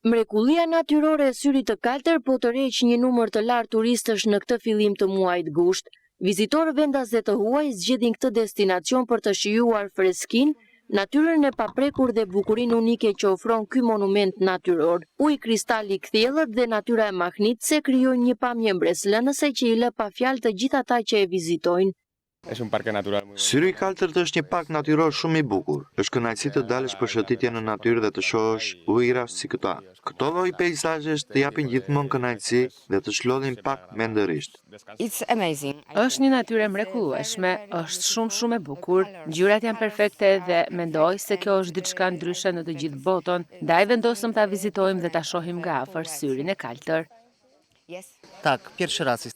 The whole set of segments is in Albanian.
Mrekullia natyrore e Syrit të Kaltër po tërheq një numër të lartë turistësh në këtë fillim të muajit gusht. Vizitorë vendas dhe të huaj zgjedhin këtë destinacion për të shijuar freskinë, natyrën e paprekur dhe bukurinë unike që ofron ky monument natyror. Uji kristal i kthjellët dhe natyra e mahnitëse krijojnë një pamje mbreslënëse që i lë pa fjalë të gjithë ata që e vizitojnë. Syri i Kaltërt është një park natyror shumë i bukur. Është kënaqësi të dalësh për shëtitje në natyrë dhe të shohësh ujëra si këta. Këto lloj peizazhesh të japin gjithmonë kënaqësi dhe të shlodhin pak mendërisht. Është një natyrë e mrekullueshme, është shumë e bukur. Ngjyrat janë perfekte dhe mendoj se kjo është diçka ndryshe në të gjithë botën. Ndaj vendosëm ta vizitojmë dhe ta shohim nga afër Syrin e Kaltër.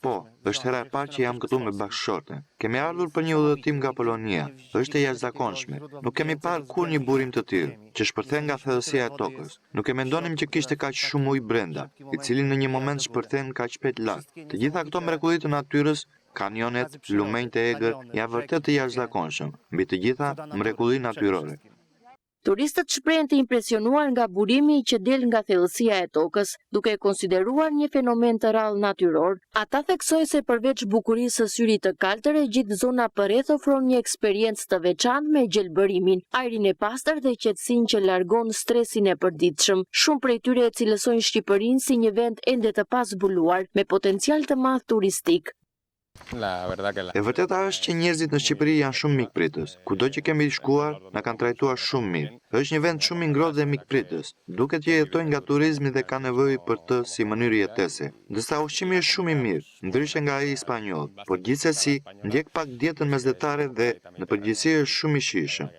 Po, është hera e parë që jam këtu me bashkëshorte. Kemi ardhur për një udhëtim nga Polonia. Është e jashtëzakonshme. Nuk kemi parë kur një burim të tillë, që shpërthen nga thellësia e tokës. Nuk e mendonim që kishte kaq shumë ujë brenda, i cili në një moment shpërthen kaq shpejt lart. Të gjitha këto mrekulli të natyrës, kanionet, lumenjtë e egër, janë vërtet të jashtëzakonshëm. Mbi të gjitha, mrekulli natyrore. Turistët shprehen të impresionuar nga burimi që del nga thellësia e tokës, duke e konsideruar një fenomen të rrallë natyror. Ata theksojnë se përveç bukurisë së Syrit të Kaltër, e gjithë zona përreth ofron një eksperiencë të veçantë me gjelbërimin, ajrin e pastër dhe qetësinë që largon stresin e përditshëm. Shumë prej tyre e cilësojnë Shqipërinë si një vend ende të pazbuluar, me potencial të madh turistik. E vërteta është që njerëzit në Shqipëri janë shumë mikpritës. Kudo që kemi shkuar, na kanë trajtuar shumë mirë. Është një vend shumë i ngrohtë dhe mikpritës. Duket që jetojnë nga turizmi dhe kanë nevojë për të si mënyrë jetese. Ndërsa ushqimi është shumë i mirë, ndryshe nga ai spanjoll, por gjithsesi ndjek pak dietën mesdhetare dhe në përgjithësi është shumë i shijshëm.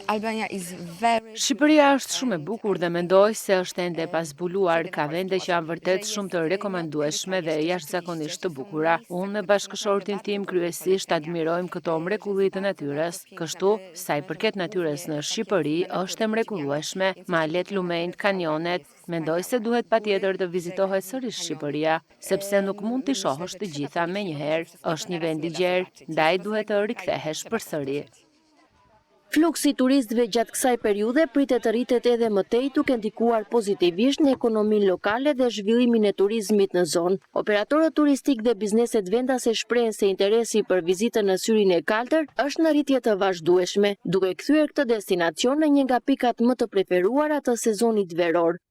Shqipëria është shumë e bukur dhe mendoj se është ende e pazbuluar, ka vende që janë vërtet shumë të rekomandueshme dhe jashtëzakonisht të bukura. Unë me bashkëshortin tim kryesisht admirojmë këto mrekulli të natyrës, kështu sa i përket natyrës në Shqipëri është e mrekullueshme, malet, lumenjt, kanionet. Mendoj se duhet patjetër të vizitohet sërish Shqipëria, sepse nuk mund t'i shohësh të gjitha menjëherë. Është një vend i gjerë, ndaj duhet të rikthehesh përsëri. Fluksi i turistëve gjatë kësaj periudhe pritet të rritet edhe më tej, duke ndikuar pozitivisht në ekonominë lokale dhe zhvillimin e turizmit në zonë. Operatorët turistik dhe bizneset vendase shprehen se interesi për vizitën në Syrin e Kaltër është në rritje të vazhdueshme, duke kthyer këtë destinacion në një nga pikat më të preferuara të sezonit veror.